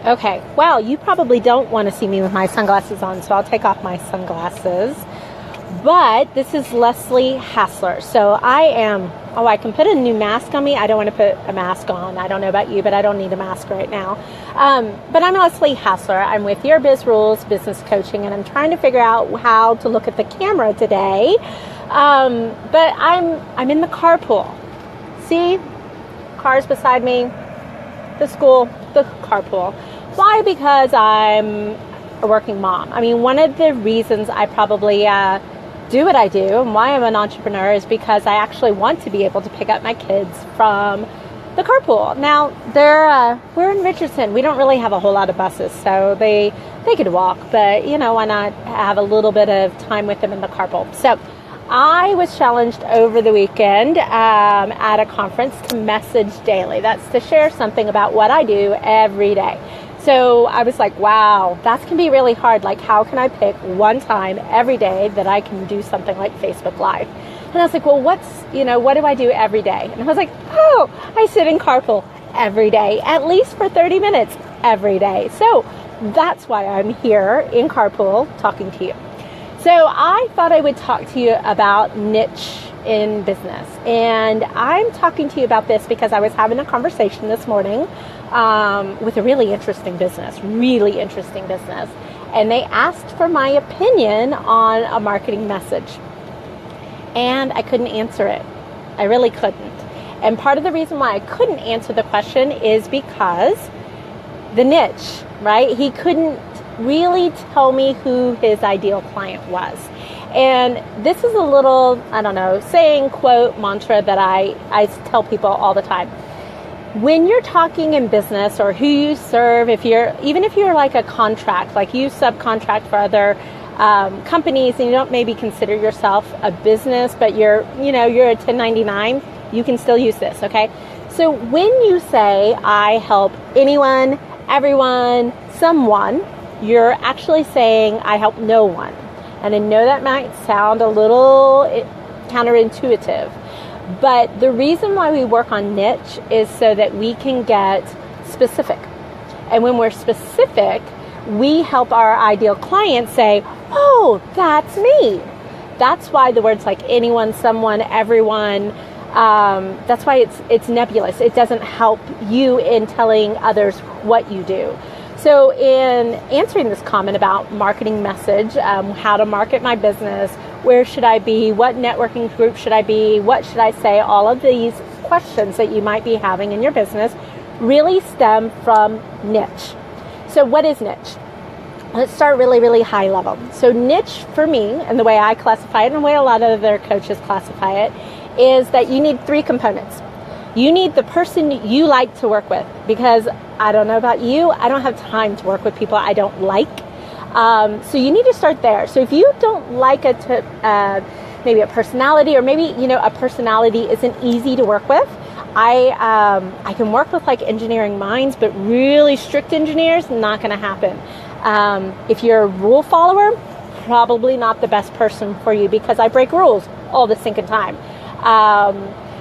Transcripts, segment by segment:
Okay, well, you probably don't want to see me with my sunglasses on, so I'll take off my sunglasses. But this is Leslie Hassler. So I can put a new mask on me. I don't want to put a mask on. I don't know about you, but I don't need a mask right now. But I'm Leslie Hassler. I'm with Your Biz Rules Business Coaching, and I'm trying to figure out how to look at the camera today. But I'm in the carpool. See? Cars beside me. The school, the carpool. Why? Because I'm a working mom. I mean, one of the reasons I probably do what I do and why I'm an entrepreneur is because I actually want to be able to pick up my kids from the carpool. Now, we're in Richardson. We don't really have a whole lot of buses, so they could walk, but why not have a little bit of time with them in the carpool? So I was challenged over the weekend at a conference to message daily. That's to share something about what I do every day. So I was like, wow, that can be really hard. Like, how can I pick one time every day that I can do something like Facebook Live? And I was like, well, what do I do every day? And I was like, I sit in carpool every day, at least for 30 minutes every day. So that's why I'm here in carpool talking to you. So I thought I would talk to you about niche in business. And I'm talking to you about this because I was having a conversation this morning with a really interesting business. And they asked for my opinion on a marketing message. And I couldn't answer it. I really couldn't. And part of the reason why I couldn't answer the question is because the niche, right? He couldn't really tell me who his ideal client was. And this is a little, saying, quote, mantra that I tell people all the time. When you're talking in business or who you serve, even if you're like a contract, like you subcontract for other companies and you don't maybe consider yourself a business, but you're a 1099, you can still use this, okay? So when you say, I help anyone, everyone, someone, you're actually saying, I help no one. And I know that might sound a little counterintuitive, but the reason why we work on niche is so that we can get specific. And when we're specific, we help our ideal client say, oh, that's me. That's why the words like anyone, someone, everyone, that's why it's nebulous. It doesn't help you in telling others what you do. So in answering this comment about marketing message, how to market my business, where should I be, what networking group should I be, what should I say, all of these questions that you might be having in your business really stem from niche. So what is niche? Let's start really, really high level. So niche for me, and the way I classify it and the way a lot of other coaches classify it, is that you need three components. You need the person you like to work with, because I don't know about you, I don't have time to work with people I don't like. So you need to start there. So if you don't like maybe a personality, or maybe a personality isn't easy to work with, I can work with like engineering minds, but really strict engineers, not going to happen. If you're a rule follower, probably not the best person for you, because I break rules all the stinking time.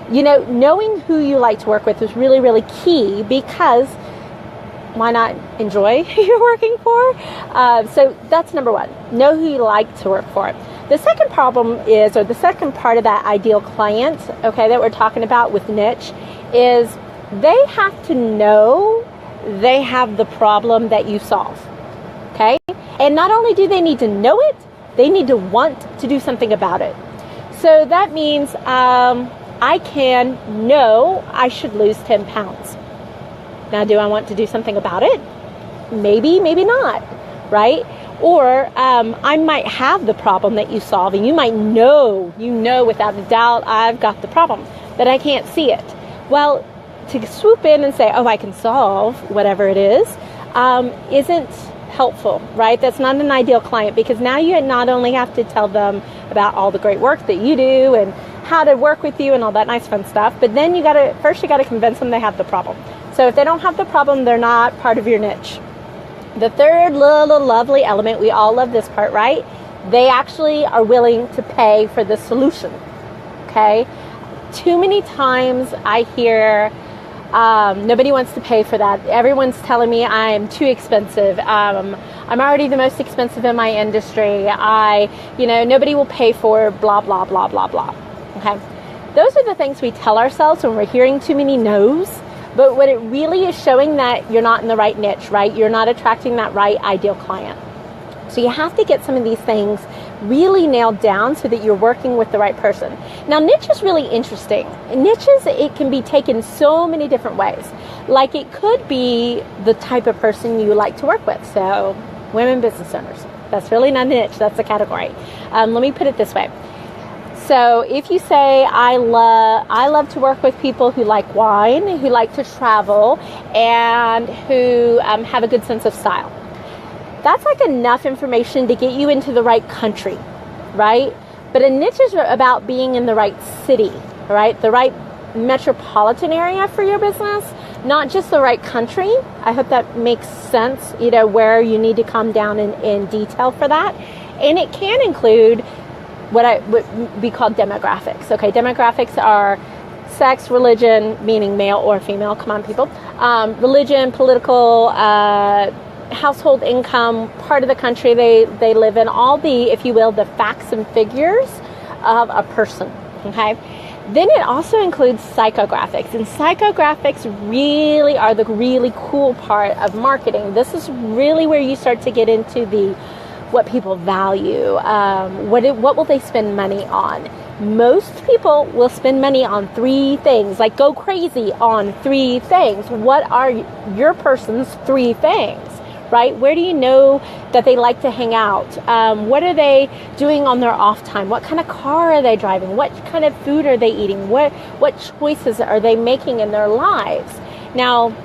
Knowing who you like to work with is really, really key, because why not enjoy who you're working for? So that's number one. Know who you like to work for. The second problem is, or the second part of that ideal client, okay, that we're talking about with niche, is they have to know they have the problem that you solve, okay? And not only do they need to know it, they need to want to do something about it. So that means I can know I should lose 10 pounds. Now, do I want to do something about it? Maybe, maybe not, right? Or I might have the problem that you solve, and you might know without a doubt, I've got the problem, but I can't see it. Well, to swoop in and say, oh, I can solve whatever it is, isn't helpful, right? That's not an ideal client, because now you not only have to tell them about all the great work that you do and how to work with you and all that nice fun stuff, but then you got to convince them they have the problem. So if they don't have the problem, they're not part of your niche. The third little lovely element, we all love this part, right? They actually are willing to pay for the solution, okay? Too many times I hear Nobody wants to pay for that. Everyone's telling me I'm too expensive. I'm already the most expensive in my industry. Nobody will pay for blah, blah, blah, blah, blah. Okay. Those are the things we tell ourselves when we're hearing too many no's. But what it really is showing that you're not in the right niche, right? You're not attracting that right ideal client. So you have to get some of these things really nailed down so that you're working with the right person. Now, niche is really interesting. Niches, it can be taken so many different ways. Like it could be the type of person you like to work with. So women business owners, that's really not a niche, that's a category. Let me put it this way. So if you say, I love to work with people who like wine, who like to travel, and who have a good sense of style. That's like enough information to get you into the right country, right? But a niche is about being in the right city, right? The right metropolitan area for your business, not just the right country. I hope that makes sense, where you need to come down in detail for that. And it can include what we call demographics. Okay, demographics are sex, religion, meaning male or female. Come on, people. Religion, political, household income, part of the country they live in, all the, if you will, the facts and figures of a person. Okay. Then it also includes psychographics, and psychographics really are the really cool part of marketing. This is really where you start to get into what people value. What will they spend money on? Most people will spend money on 3 things, like go crazy on 3 things. What are your person's 3 things, right? Where do you know that they like to hang out? What are they doing on their off time? What kind of car are they driving? What kind of food are they eating? What choices are they making in their lives? Now,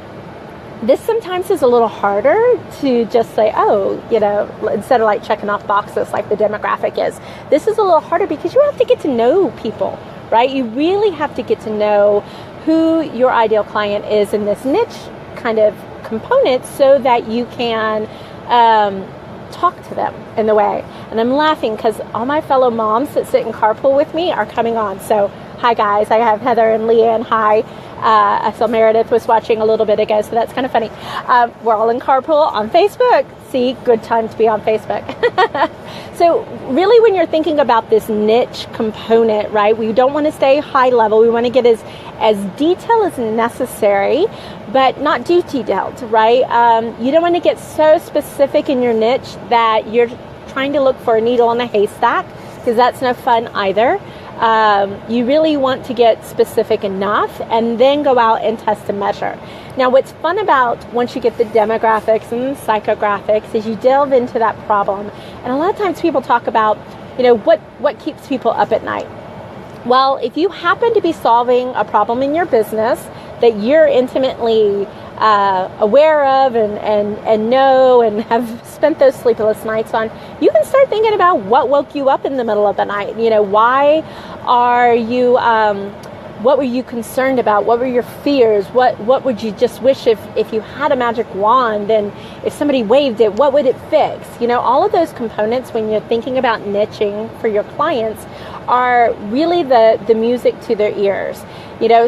this sometimes is a little harder to just say, instead of like checking off boxes like the demographic is. This is a little harder because you have to get to know people, right? You really have to get to know who your ideal client is in this niche kind of component so that you can talk to them in the way. And I'm laughing because all my fellow moms that sit in Carpool with me are coming on. So hi guys, I have Heather and Leanne. Hi. I saw Meredith was watching a little bit ago, so that's kind of funny. We're all in Carpool on Facebook. See, good time to be on Facebook. So really when you're thinking about this niche component, right, we don't want to stay high level. We want to get as detailed as necessary, but not too detailed, right? You don't want to get so specific in your niche that you're trying to look for a needle in a haystack, because that's no fun either. You really want to get specific enough and then go out and test and measure. Now, what's fun about once you get the demographics and the psychographics is you delve into that problem. And a lot of times people talk about, what keeps people up at night. Well, if you happen to be solving a problem in your business that you're intimately aware of and know and have spent those sleepless nights on, you can start thinking about what woke you up in the middle of the night. Why are you, what were you concerned about? What were your fears? What would you just wish if you had a magic wand and if somebody waved it, what would it fix? All of those components when you're thinking about niching for your clients are really the music to their ears.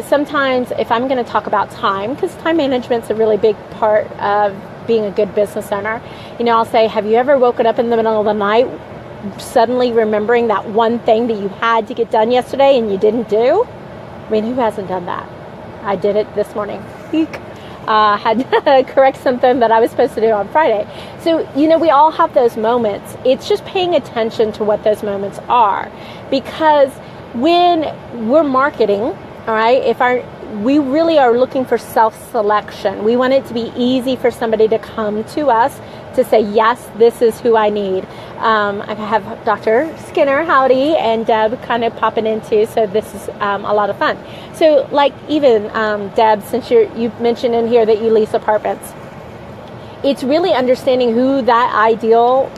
Sometimes if I'm going to talk about time, because time management's a really big part of being a good business owner, I'll say, have you ever woken up in the middle of the night suddenly remembering that one thing that you had to get done yesterday and you didn't do? I mean, who hasn't done that? I did it this morning. Had to correct something that I was supposed to do on Friday. So, we all have those moments. It's just paying attention to what those moments are. Because when we're marketing, all right, we really are looking for self-selection. We want it to be easy for somebody to come to us to say, yes, this is who I need. I have Dr. Skinner, howdy, and Deb kind of popping in too, so this is a lot of fun. So like even Deb, since you mentioned in here that you lease apartments, it's really understanding who that ideal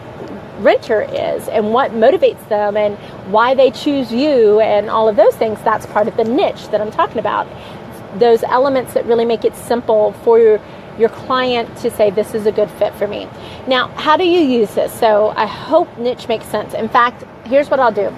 renter is and what motivates them and why they choose you and all of those things. That's part of the niche that I'm talking about. Those elements that really make it simple for your client to say, this is a good fit for me. Now, how do you use this? So I hope niche makes sense. In fact, here's what I'll do.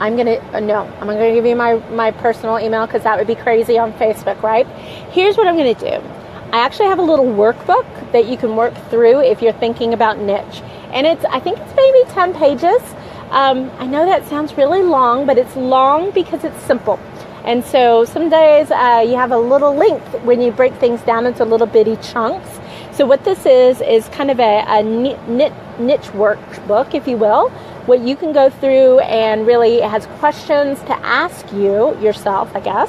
I'm going to give you my personal email because that would be crazy on Facebook, right? Here's what I'm going to do. I actually have a little workbook that you can work through if you're thinking about niche. And I think it's maybe 10 pages. I know that sounds really long, but it's long because it's simple. And so some days you have a little length when you break things down into little bitty chunks. So what this is kind of a niche workbook, if you will, what you can go through, and really it has questions to ask yourself, I guess,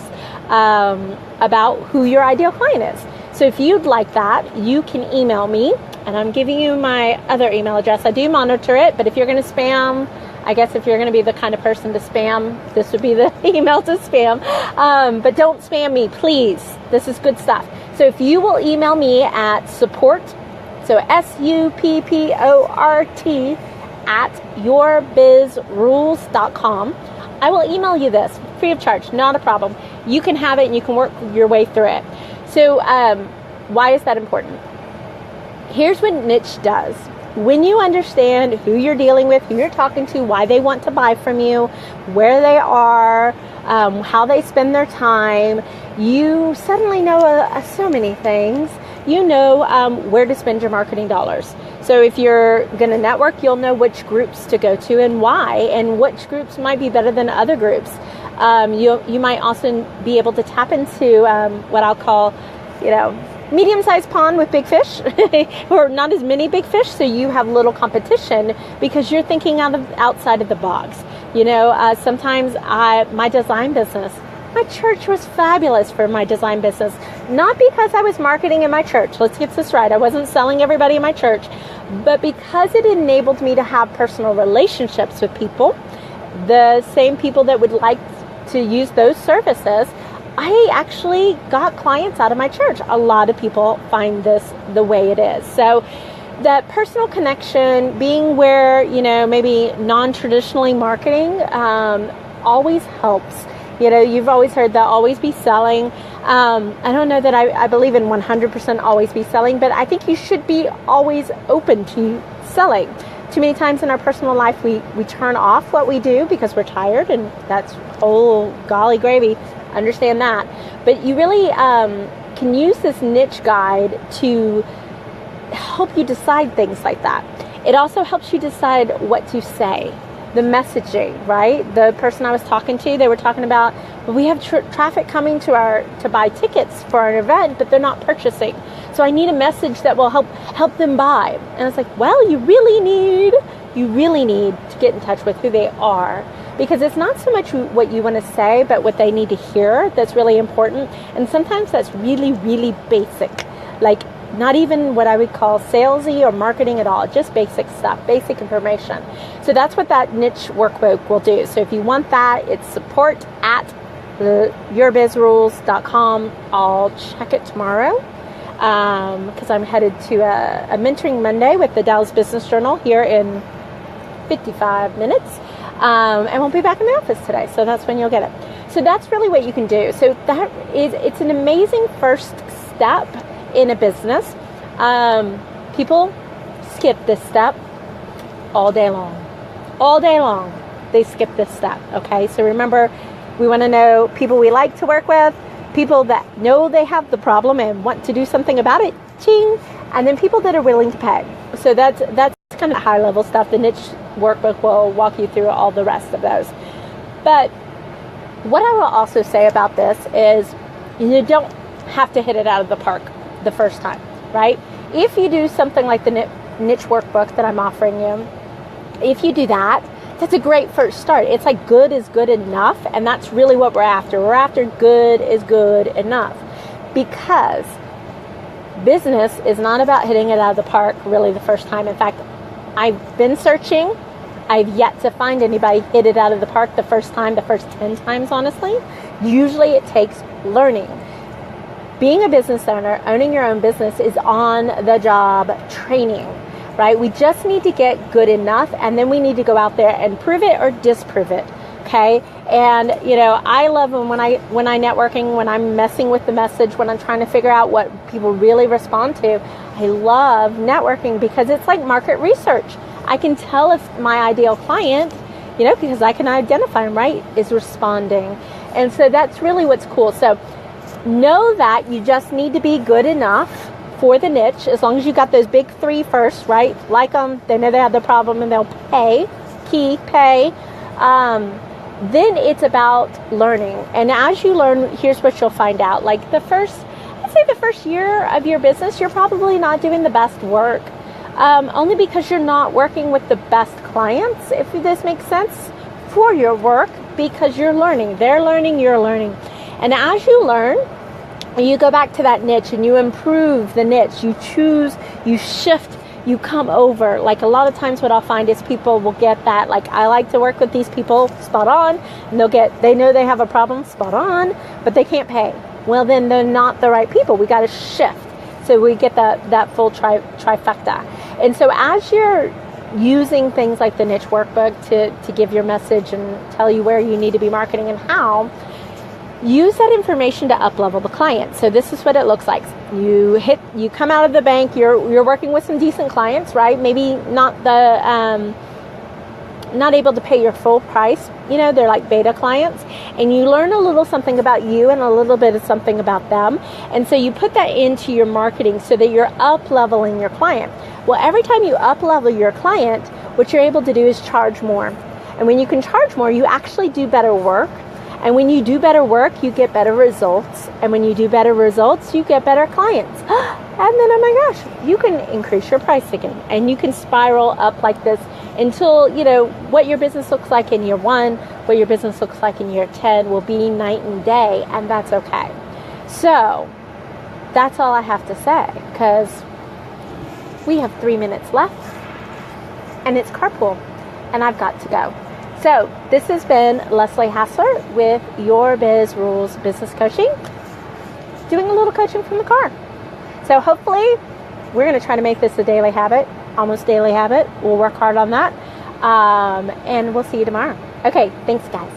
about who your ideal client is. So if you'd like that, you can email me, and I'm giving you my other email address. I do monitor it, but if you're going to spam, I guess if you're going to be the kind of person to spam, this would be the email to spam. But don't spam me, please. This is good stuff. So if you will email me at support, so SUPPORT at yourbizrules.com, I will email you this free of charge, not a problem. You can have it and you can work your way through it. So why is that important? Here's what niche does. When you understand who you're dealing with, who you're talking to, why they want to buy from you, where they are, how they spend their time, you suddenly know so many things. You know where to spend your marketing dollars. So if you're going to network, you'll know which groups to go to and why, and which groups might be better than other groups. You might also be able to tap into what I'll call, medium-sized pond with big fish, or not as many big fish, so you have little competition because you're thinking outside of the box. Sometimes my design business, my church was fabulous for my design business, not because I was marketing in my church. Let's get this right. I wasn't selling everybody in my church, but because it enabled me to have personal relationships with people, the same people that would like to use those services. I actually got clients out of my church. A lot of people find this the way it is. So that personal connection, being where, maybe non-traditionally marketing always helps. You've always heard that always be selling. I don't know that I believe in 100% always be selling, but I think you should be always open to selling. Too many times in our personal life, we turn off what we do because we're tired, and that's golly gravy. Understand that. But you really can use this niche guide to help you decide things like that. It also helps you decide what to say, the messaging, right? The person I was talking to, they were talking about, well, we have traffic coming to buy tickets for an event, but they're not purchasing. So I need a message that will help them buy. And it's like, well, you really need to get in touch with who they are, because it's not so much what you want to say, but what they need to hear that's really important. And sometimes that's really, really basic, like not even what I would call salesy or marketing at all, just basic stuff, basic information. So that's what that niche workbook will do. So if you want that, it's support at yourbizrules.com. I'll check it tomorrow because I'm headed to a mentoring Monday with the Dallas Business Journal here in 55 minutes. And we'll be back in the office today, so that's when you'll get it. So that's really what you can do. So it's an amazing first step in a business. People skip this step all day long. All day long, they skip this step, okay? So remember, we want to know people we like to work with, people that know they have the problem and want to do something about it, ching, and then people that are willing to pay. So that's kind of high level stuff. The niche workbook will walk you through all the rest of those. But what I will also say about this is you don't have to hit it out of the park the first time, right? If you do something like the niche workbook that I'm offering you, if you do that, that's a great first start. It's like good is good enough, and that's really what we're after. We're after good is good enough, because business is not about hitting it out of the park really the first time. In fact, I've been searching. I've yet to find anybody hit it out of the park the first time, the first 10 times, honestly. Usually it takes learning. Being a business owner, owning your own business is on-the-job training, right? We just need to get good enough, and then we need to go out there and prove it or disprove it, okay? And, I love when I networking, when I'm messing with the message, when I'm trying to figure out what people really respond to. I love networking because it's like market research. I can tell if my ideal client because I can identify them, right, is responding. And so that's really what's cool. So know that you just need to be good enough for the niche, as long as you got those big three first, right? Like them, they know they have the problem and they'll pay. Then it's about learning. And as you learn, here's what you'll find out. Like the first year of your business, you're probably not doing the best work. Only because you're not working with the best clients, if this makes sense, for your work, because you're learning. They're learning, you're learning. And as you learn, you go back to that niche and you improve the niche. You choose, you shift, you come over. Like a lot of times what I'll find is people will get that, like, I like to work with these people, spot on, and they know they have a problem, spot on, but they can't pay. Well, then they're not the right people. We got to shift. So we get that full trifecta. And so as you're using things like the niche workbook to give your message and tell you where you need to be marketing and how, use that information to up-level the client. So this is what it looks like. You come out of the bank, you're working with some decent clients, right? Maybe not not able to pay your full price. They're like beta clients, and you learn a little something about you and a little bit of something about them. And so you put that into your marketing so that you're up-leveling your client. Well, every time you up-level your client, what you're able to do is charge more. And when you can charge more, you actually do better work. And when you do better work, you get better results. And when you do better results, you get better clients. And then, oh my gosh, you can increase your price again. And you can spiral up like this until, what your business looks like in year 1, what your business looks like in year 10 will be night and day. And that's okay. So that's all I have to say, because we have 3 minutes left. And it's Carpool. And I've got to go. So this has been Leslie Hassler with Your Biz Rules Business Coaching, doing a little coaching from the car. So hopefully we're going to try to make this a daily habit, almost daily habit. We'll work hard on that. And we'll see you tomorrow. Okay, thanks guys.